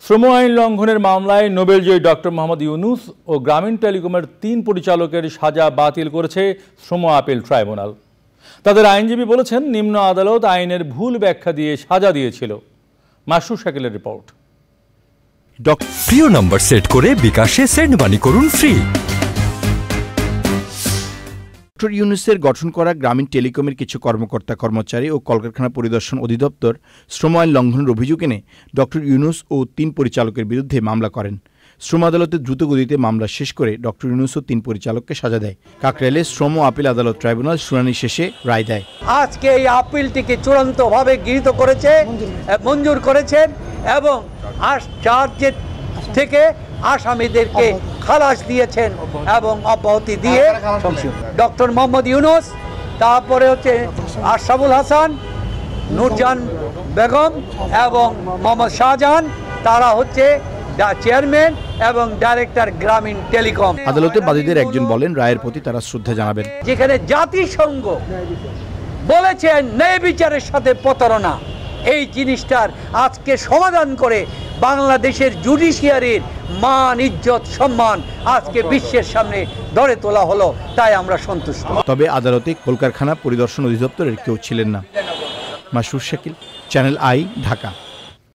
শ্রম আইন লঙ্ঘনের মামলায় নোবেলজয়ী ডক্টর মোহাম্মদ ইউনূস ও গ্রামীণ টেলিকমের 3 পরিচালকের সাজা বাতিল করেছে শ্রম আপিল ট্রাইব্যুনাল। তাদের আইনজীবী বলেছেন, নিম্ন আদালত আইনের ভুল ব্যাখ্যা দিয়ে সাজা দিয়েছিল। মাসরুর শাকিলের রিপোর্ট। প্রিয় নাম্বার সেট করে বিকাশে সেন্ড মানি করুন ফ্রি। ডক্টর ইউনূসের গঠন করা গ্রামীণ টেলিকমের কিছু কর্মকর্তা কর্মচারী ও কলকারখানা পরিদর্শন অধিদপ্তর শ্রম আইন লঙ্ঘনের অভিযোগ এনে ডক্টর ইউনূস ও 3 পরিচালকের বিরুদ্ধে মামলা করেন। শ্রম আদালতে দ্রুতগতিতে মামলা শেষ করে ডক্টর ইউনূস ও 3 পরিচালককে সাজা দেয়। কাকরাইলে শ্রম আপিল আদালত ট্রাইব্যুনাল শুনানি শেষে রায় দেয়। আজকে এই আপিলটিকে চূড়ান্তভাবে গৃহীত করেছে, মঞ্জুর করেছেন এবং চার্জের থেকে আসামিদেরকে খালাস দিয়েছেন এবং অব্যাহতি দিয়ে ডক্টর মোহাম্মদ ইউনূস, তারপরে হচ্ছে আশরাফুল হাসান, নূরজাহান বেগম এবং মোহাম্মদ শাহজাহান, তারা হচ্ছে চেয়ারম্যান এবং ডাইরেক্টর গ্রামীণ টেলিকম। আদালতে বাদীদের একজন বলেন, রায়ের প্রতি তারা শ্রদ্ধা জানাবেন। যেখানে জাতিসংঘ বলেছে ন্যায় বিচারের সাথে প্রতারণা, এই জিনিসটার আজকে সমাধান করে বাংলাদেশের জুডিশিয়ারির মান, ইজ্জত, সম্মান আজকে বিশ্বের সামনে ধরে তোলা হলো, তাই আমরা সন্তুষ্ট। তবে আদালতে কলকারখানা পরিদর্শন অধিদপ্তরের কেউ ছিলেন না। Masrur Shakil, channel I, Dhaka.